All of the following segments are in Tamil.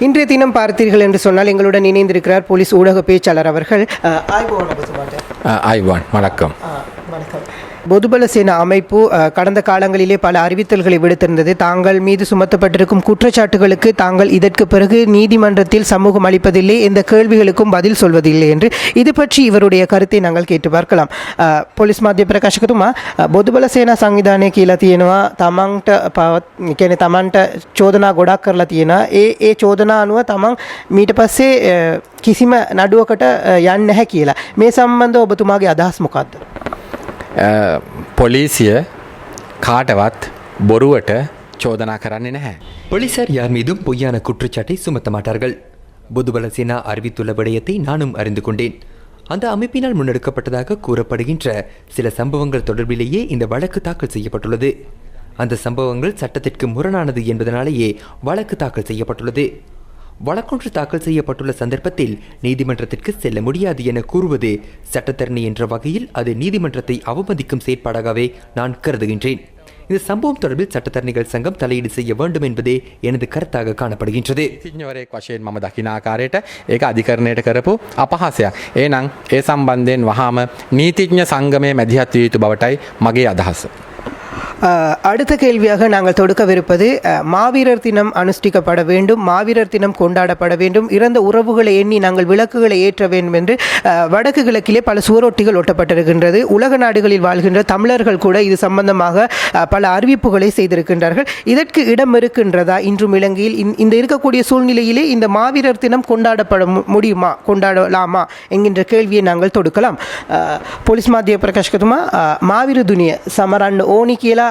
இன்றைய தினம் பார்த்தீர்கள் என்று சொன்னால் எங்களுடன் இணைந்திருக்கிறார் போலீஸ் ஊடக பேச்சாளர் அவர்கள். ஐவான் வணக்கம். வணக்கம். பொதுபல சேனா அமைப்பு கடந்த காலங்களிலே பல அறிவித்தல்களை விடுத்திருந்தது. தாங்கள் மீது சுமத்தப்பட்டிருக்கும் குற்றச்சாட்டுகளுக்கு தாங்கள் இதற்கு பிறகு நீதிமன்றத்தில் சமூகம் அளிப்பதில்லை, எந்த கேள்விகளுக்கும் பதில் சொல்வதில்லை என்று. இது பற்றி இவருடைய கருத்தை நாங்கள் கேட்டு பார்க்கலாம். පොලිස් මාධ්‍ය ප්‍රකාශකතුමා බොදුබල සේනා සංවිධානය කියලා තියෙනවා තමන්ට කියන්නේ තමන්ට චෝදනා ගොඩක් කරලා තියෙනවා. ඒ චෝදනා අනුව තමන් මීට පස්සේ කිසිම නඩුවකට යන්නේ නැහැ කියලා. මේ සම්බන්ධව ඔබතුමාගේ අදහස් මොකක්ද? පොලිසිය කාටවත් බොරුවට චෝදනා කරන්නේ නැහැ. போலீசார் யார் மீதும் பொய்யான குற்றச்சாட்டை சுமத்த மாட்டார்கள். பொதுபல சேனா அறிவித்துள்ள விடயத்தை நானும் அறிந்து கொண்டேன். அந்த அமைப்பினால் முன்னெடுக்கப்பட்டதாக கூறப்படுகின்ற சில சம்பவங்கள் தொடர்பிலேயே இந்த வழக்கு தாக்கல் செய்யப்பட்டுள்ளது. அந்த சம்பவங்கள் சட்டத்திற்கு முரணானது என்பதனாலேயே வழக்கு தாக்கல் செய்யப்பட்டுள்ளது. வழக்கொன்று தாக்கல் செய்யப்பட்டுள்ள சந்தர்ப்பத்தில் நீதிமன்றத்திற்கு செல்ல முடியாது என கூறுவது சட்டத்தரணி என்ற வகையில் அது நீதிமன்றத்தை அவமதிக்கும் செயற்பாடாகவே நான் கருதுகின்றேன். இந்த சம்பவம் தொடர்பில் சட்டத்தரணிகள் சங்கம் தலையீடு செய்ய வேண்டும் என்பதே எனது கருத்தாக காணப்படுகின்றது. නීතිඥවරයෙක් වශයෙන් මම දකින ආකාරයට ඒක අධිකරණයට කරපු අපහාසයක්. එහෙනම් ඒ සම්බන්ධයෙන් වහාම නීතිඥ සංගමයේ මැදිහත් විය යුතු බවටයි මගේ අදහස. அடுத்த கேள்வியாக நாங்கள் தொடுக்கவிருப்பது, மாவீரர் தினம் அனுஷ்டிக்கப்பட வேண்டும், மாவீரர் தினம் கொண்டாடப்பட வேண்டும், இறந்த உறவுகளை எண்ணி நாங்கள் விளக்குகளை ஏற்ற வேண்டும் என்று வடக்கு கிழக்கிலே பல சுவரொட்டிகள் ஒட்டப்பட்டிருக்கின்றது. உலக நாடுகளில் வாழ்கின்ற தமிழர்கள் கூட இது சம்பந்தமாக பல அறிவிப்புகளை செய்திருக்கின்றார்கள். இதற்கு இடம் இருக்கின்றதா இன்றும் இலங்கையில்? இந்த இருக்கக்கூடிய சூழ்நிலையிலே இந்த மாவீரர் தினம் கொண்டாடப்பட முடியுமா, கொண்டாடலாமா என்கின்ற கேள்வியை நாங்கள் தொடுக்கலாம். போலீஸ் මාධ්‍ය ප්‍රකාශකතුමා මාවිර දුනිය සමරන්න ඕනි කියලා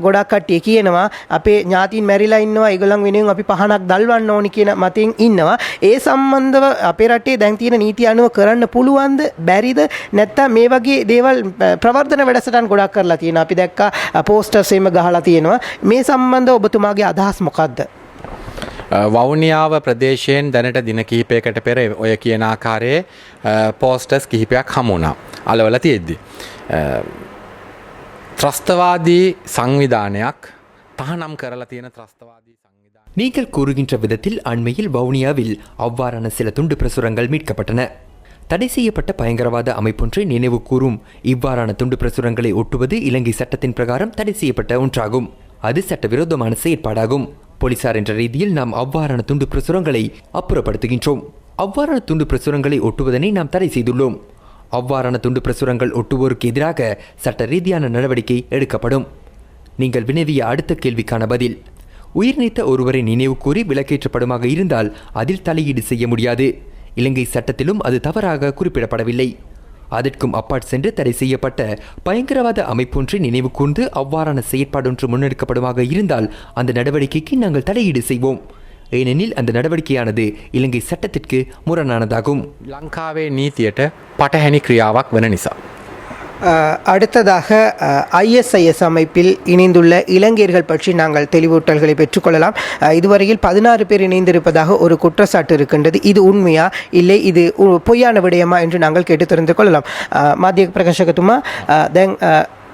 ගොඩක් කට්ටිය කියනවා. අපේ ඥාතීන් මැරිලා ඉන්නවා, ඒගොල්ලන් වෙනුවෙන් අපි පහනක් දල්වන්න ඕනි කියන මතයෙන් ඉන්නවා. ඒ සම්බන්ධව අපේ රටේ දැන් තියෙන නීති අනුව කරන්න පුළුවන්ද, බැරිද? නැත්නම් මේ වගේ දේවල් ප්‍රවර්ධන වැඩසටහන් ගොඩක් කරලා තියෙනවා. අපි දැක්කා පෝස්ටර්ස් එහෙම ගහලා තියෙනවා. මේ සම්බන්ධව ඔබතුමාගේ අදහස් මොකක්ද? වවුනියාව ප්‍රදේශයෙන් දැනට දින කිහිපයකට පෙර ඔය කියන ආකාරයේ පෝස්ටර්ස් කිහිපයක් හමු වුණා අලවලා තියෙද්දි. ත්‍රස්තවාදී සංවිධානයක් තහනම් කරලා තියෙන ත්‍රස්තවාදී සංවිධානය. நீங்கள் கூறுகின்ற விதத்தில் அண்மையில் வவுனியாவில் அவ்வாறான சில துண்டு பிரசுரங்கள் மீட்கப்பட்டன. தடை செய்யப்பட்ட பயங்கரவாத அமைப்பொன்றை நினைவு கூறும் இவ்வாறான துண்டு பிரசுரங்களை ஒட்டுவது இலங்கை சட்டத்தின் பிரகாரம் தடை செய்யப்பட்ட ஒன்றாகும். அது சட்டவிரோதமான செயற்பாடாகும். போலீசார் என்ற ரீதியில் நாம் அவ்வாறான துண்டு பிரசுரங்களை அப்புறப்படுத்துகின்றோம். அவ்வாறான துண்டு பிரசுரங்களை ஒட்டுவதனை நாம் தடை செய்துள்ளோம். அவ்வாறான துண்டு பிரசுரங்கள் ஒட்டுவோருக்கு எதிராக சட்ட ரீதியான நடவடிக்கை எடுக்கப்படும். நீங்கள் வினவிய அடுத்த கேள்விக்கான பதில், உயிர் நீத்த ஒருவரை நினைவு கூறி விலக்கேற்றப்படுமாக இருந்தால் அதில் தலையீடு செய்ய முடியாது. இலங்கை சட்டத்திலும் அது தவறாக குறிப்பிடப்படவில்லை. அதற்கும் அப்பாற் சென்று தடை செய்யப்பட்ட பயங்கரவாத அமைப்பொன்றை நினைவு கூர்ந்து அவ்வாறான செயற்பாடொன்று முன்னெடுக்கப்படுமாக இருந்தால் அந்த நடவடிக்கைக்கு நாங்கள் தலையீடு செய்வோம். ஏனெனில் அந்த நடவடிக்கையானது இலங்கை சட்டத்திற்கு முரணானதாகும். ලංකාවේ නීතියට පටහැනි ක්‍රියාවක් වන නිසා. அடுத்ததாக ISIS அமைப்பில் இணைந்துள்ள இலங்கையர்கள் பற்றி நாங்கள் தெளிவூட்டல்களை பெற்றுக்கொள்ளலாம். இதுவரையில் 16 பேர் இணைந்திருப்பதாக ஒரு குற்றச்சாட்டு இருக்கின்றது. இது உண்மையா, இல்லை இது பொய்யான விடயமா என்று நாங்கள் கேட்டு தெரிந்து கொள்ளலாம். මාධ්‍ය ප්‍රකාශකතුමා දැන්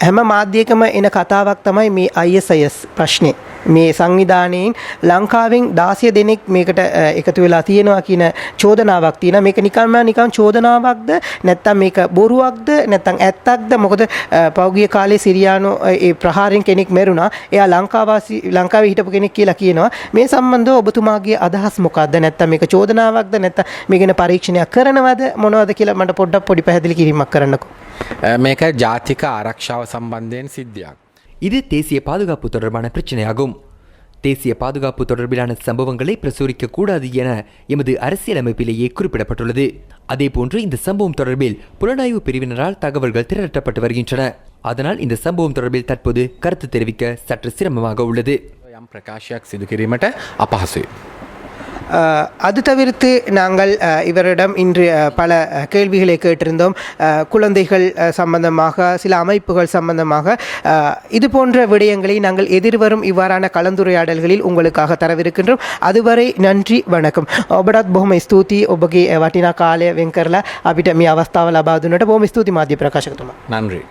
හැම මාධ්‍යකම එන කතාවක් තමයි මේ ISIS ප්‍රශ්නේ. මේ සංවිධානයෙන් ලංකාවෙන් 16 දෙනෙක් මේකට එකතු වෙලා තියෙනවා කියන චෝදනාවක් තියෙනවා. මේක නිකන් චෝදනාවක්ද නැත්නම් මේක බොරුවක්ද නැත්නම් ඇත්තක්ද? මොකද පෞගිය කාලේ සිරියානෝ ඒ ප්‍රහාරයෙන් කෙනෙක් මැරුණා. එයා ලංකාවේ හිටපු කෙනෙක් කියලා කියනවා. මේ සම්බන්ධව ඔබතුමාගේ අදහස් මොකක්ද? නැත්නම් මේක චෝදනාවක්ද නැත්නම් මේ ගැන පරීක්ෂණයක් කරනවද මොනවද කියලා මට පොඩ්ඩක් පොඩි පැහැදිලි කිරීමක් කරන්නකෝ. මේක ජාතික ආරක්ෂාව සම්බන්ධයෙන් සිද්ධියක්. இது தேசிய பாதுகாப்பு தொடர்பான பிரச்சனையாகும். தேசிய பாதுகாப்பு தொடர்பிலான சம்பவங்களை பிரசுரிக்க கூடாது என எமது அரசியலமைப்பிலேயே குறிப்பிடப்பட்டுள்ளது. அதேபோன்று இந்த சம்பவம் தொடர்பில் புலனாய்வு பிரிவினரால் தகவல்கள் திரட்டப்பட்டு வருகின்றன. அதனால் இந்த சம்பவம் தொடர்பில் தற்போது கருத்து தெரிவிக்க சற்று சிரமமாக உள்ளது. යම් ප්‍රකාශයක් සිදු කිරීමට අපහසුයි. அது தவிர்த்து நாங்கள் இவரிடம் இன்று பல கேள்விகளை கேட்டிருந்தோம். குழந்தைகள் சம்பந்தமாக, சில அமைப்புகள் சம்பந்தமாக இது போன்ற விடயங்களை நாங்கள் எதிர்வரும் இவ்வாறான கலந்துரையாடல்களில் உங்களுக்காக தரவிருக்கின்றோம். அதுவரை நன்றி, வணக்கம். ඔබටත් බොහොම ස්තුතියි ඔබගේ වටිනා කාලය වෙන් කරලා අපිට මේ අවස්ථාව ලබා දුන්නට. බොහොම ස්තුතියි මාධ්‍ය ප්‍රකාශකතුමා. නன்றි.